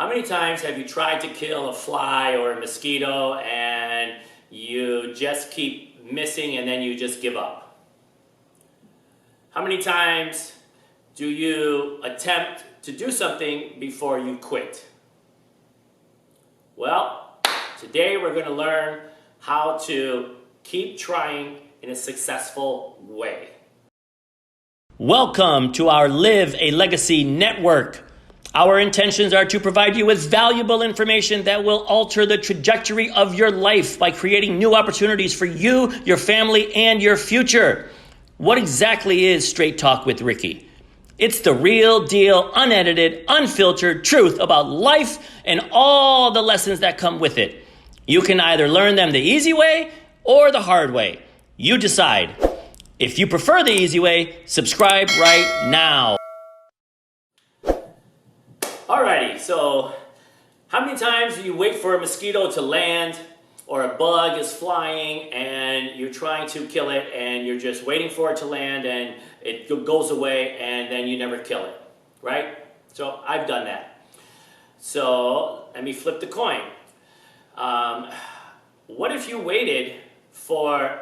How many times have you tried to kill a fly or a mosquito and you just keep missing and then you just give up? How many times do you attempt to do something before you quit? Well, today we're going to learn how to keep trying in a successful way. Welcome to our Live a Legacy Network. Our intentions are to provide you with valuable information that will alter the trajectory of your life by creating new opportunities for you, your family, and your future. What exactly is Straight Talk with Ricky? It's the real deal, unedited, unfiltered truth about life and all the lessons that come with it. You can either learn them the easy way or the hard way. You decide. If you prefer the easy way, subscribe right now. Alrighty, so how many times do you wait for a mosquito to land or a bug is flying and you're trying to kill it and you're just waiting for it to land and it goes away and then you never kill it, right? So I've done that. So let me flip the coin. What if you waited for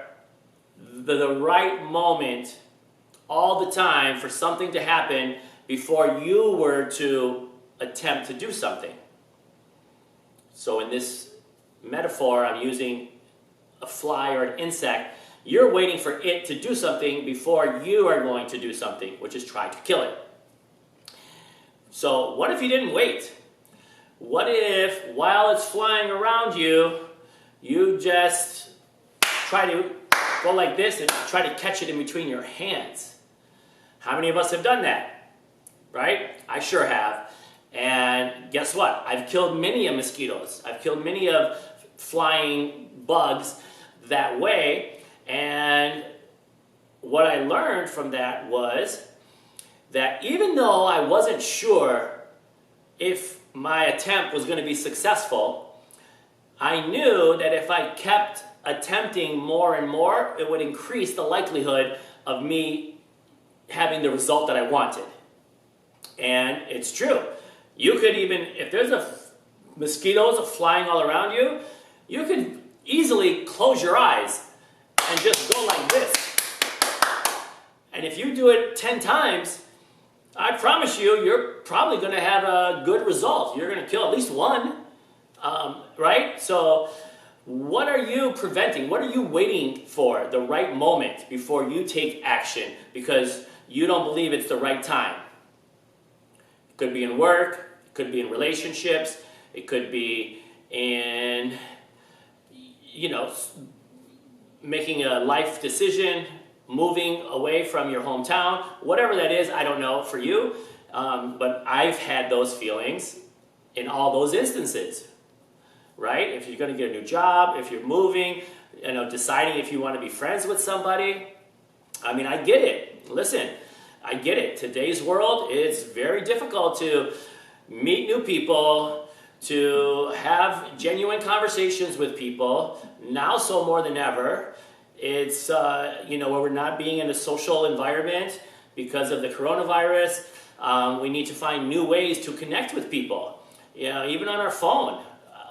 the right moment all the time for something to happen before you were to attempt to do something? So in this metaphor, I'm using a fly or an insect. You're waiting for it to do something before you are going to do something, which is try to kill it. So what if you didn't wait? What if while it's flying around you, you just try to go like this and try to catch it in between your hands? How many of us have done that? Right? I sure have. And guess what? I've killed many of mosquitoes. I've killed many of flying bugs that way. And what I learned from that was that even though I wasn't sure if my attempt was going to be successful, I knew that if I kept attempting more and more, it would increase the likelihood of me having the result that I wanted. And it's true. You could even, if there's mosquitoes flying all around you, you could easily close your eyes and just go like this. And if you do it 10 times, I promise you, you're probably going to have a good result. You're going to kill at least one, right? So what are you preventing? What are you waiting for the right moment before you take action because you don't believe it's the right time? It could be in work, it could be in relationships, it could be in, making a life decision, moving away from your hometown, whatever that is, I don't know for you, but I've had those feelings in all those instances, right? If you're going to get a new job, if you're moving, deciding if you want to be friends with somebody, I mean, I get it. Listen, I get it. Today's world, it's very difficult to meet new people, to have genuine conversations with people, now so more than ever. It's, where we're not being in a social environment because of the coronavirus. We need to find new ways to connect with people. Even on our phone,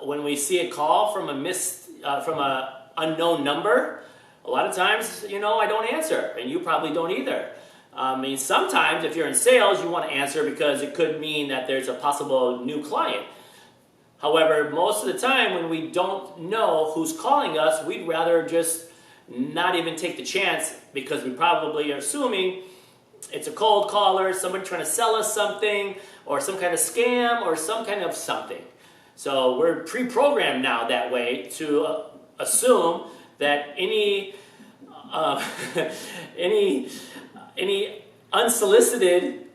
when we see a call from an unknown number, a lot of times, I don't answer, and you probably don't either. Sometimes if you're in sales, you want to answer because it could mean that there's a possible new client. However, most of the time when we don't know who's calling us, we'd rather just not even take the chance because we probably are assuming it's a cold caller, somebody trying to sell us something, or some kind of scam, or some kind of something. So we're pre-programmed now that way to assume that any unsolicited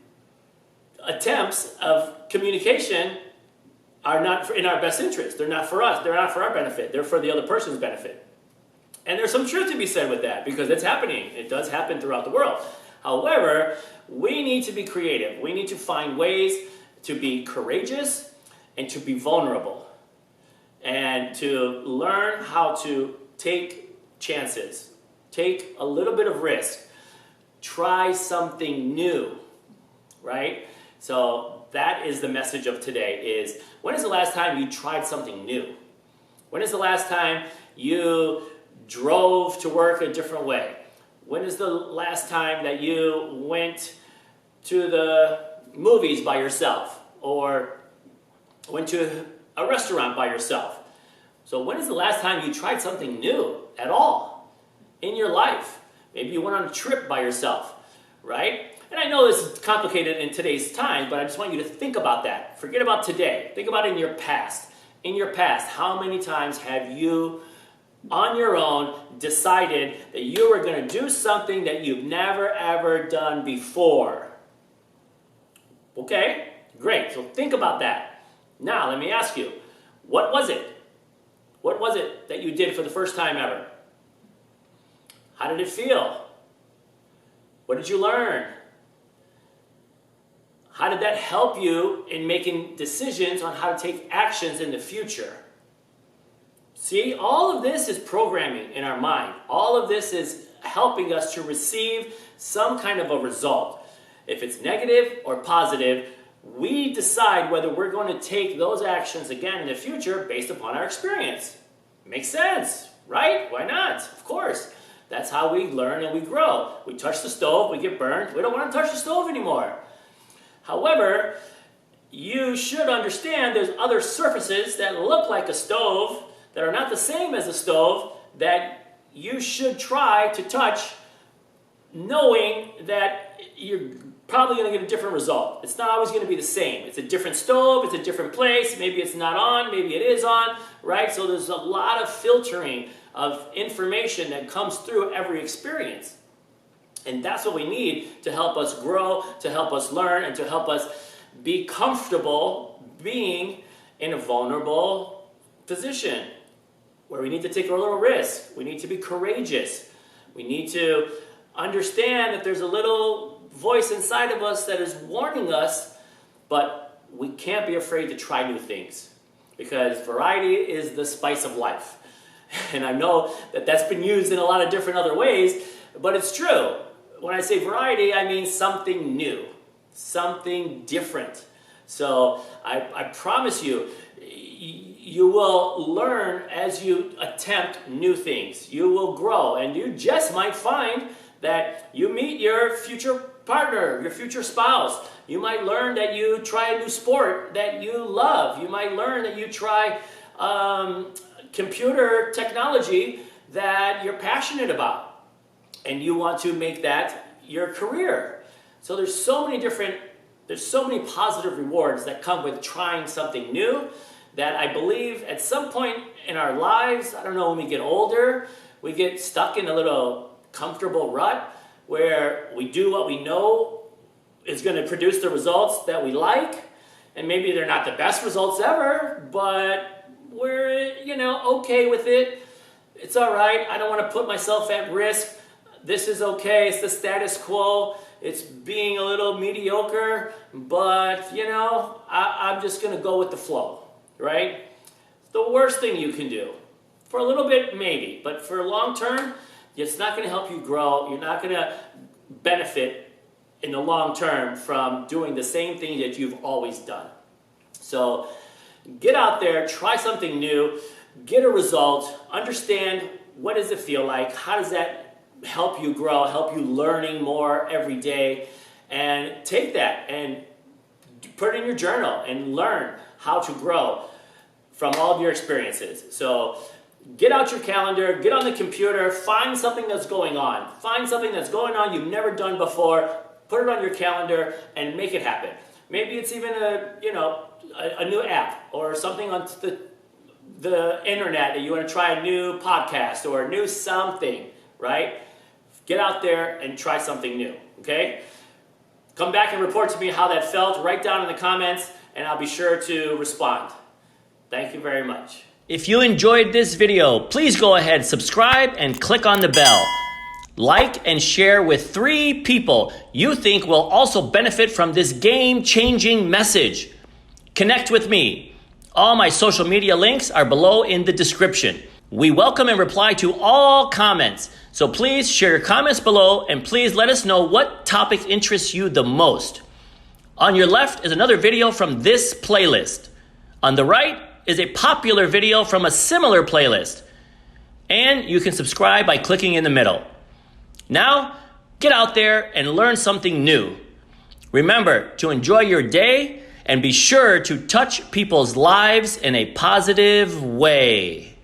attempts of communication are not in our best interest. They're not for us. They're not for our benefit. They're for the other person's benefit. And there's some truth to be said with that because it's happening. It does happen throughout the world. However, we need to be creative. We need to find ways to be courageous and to be vulnerable and to learn how to take chances, take a little bit of risk, try something new, right? So that is the message of today is, when is the last time you tried something new? When is the last time you drove to work a different way? When is the last time that you went to the movies by yourself or went to a restaurant by yourself? So when is the last time you tried something new at all in your life? Maybe you went on a trip by yourself, right? And I know this is complicated in today's time, but I just want you to think about that. Forget about today. Think about it in your past. In your past, how many times have you, on your own, decided that you were going to do something that you've never ever done before? Okay, great. So think about that. Now, let me ask you, what was it? What was it that you did for the first time ever? How did it feel? What did you learn? How did that help you in making decisions on how to take actions in the future? See, all of this is programming in our mind. All of this is helping us to receive some kind of a result. If it's negative or positive, we decide whether we're going to take those actions again in the future based upon our experience. Makes sense, right? Why not? Of course. That's how we learn and we grow. We touch the stove, we get burned. We don't want to touch the stove anymore. However, you should understand there's other surfaces that look like a stove that are not the same as a stove that you should try to touch, knowing that you're probably going to get a different result. It's not always going to be the same. It's a different stove, it's a different place, maybe it's not on, maybe it is on, right? So there's a lot of filtering of information that comes through every experience. And that's what we need to help us grow, to help us learn, and to help us be comfortable being in a vulnerable position where we need to take a little risk. We need to be courageous. We need to understand that there's a little voice inside of us that is warning us, but we can't be afraid to try new things because variety is the spice of life. And I know that that's been used in a lot of different other ways, but it's true. When I say variety, I mean something new, something different. So I promise you, you will learn as you attempt new things. You will grow, and you just might find that you meet your future partner, your future spouse. You might learn that you try a new sport that you love. You might learn that you try computer technology that you're passionate about, and you want to make that your career. So there's so many positive rewards that come with trying something new that I believe at some point in our lives, I don't know, when we get older, we get stuck in a little comfortable rut where we do what we know is going to produce the results that we like, and maybe they're not the best results ever, but we're, okay with it. It's all right. I don't want to put myself at risk. This is okay. It's the status quo. It's being a little mediocre, but, I'm just going to go with the flow, right? It's the worst thing you can do. For a little bit, maybe, but for long term, it's not going to help you grow. You're not going to benefit in the long term from doing the same thing that you've always done. So get out there, try something new, get a result, understand what does it feel like, how does that help you grow, help you learning more every day, and take that and put it in your journal and learn how to grow from all of your experiences. So get out your calendar, get on the computer, find something that's going on. Find something that's going on you've never done before, put it on your calendar, and make it happen. Maybe it's even a new app or something on the internet that you want to try a new podcast or a new something, right? Get out there and try something new, okay? Come back and report to me how that felt. Write down in the comments, and I'll be sure to respond. Thank you very much. If you enjoyed this video, please go ahead, subscribe, and click on the bell. Like and share with 3 people you think will also benefit from this game-changing message. Connect with me. All my social media links are below in the description. We welcome and reply to all comments. So please share your comments below, and please let us know what topic interests you the most. On your left is another video from this playlist. On the right is a popular video from a similar playlist. And you can subscribe by clicking in the middle. Now, get out there and learn something new. Remember to enjoy your day and be sure to touch people's lives in a positive way.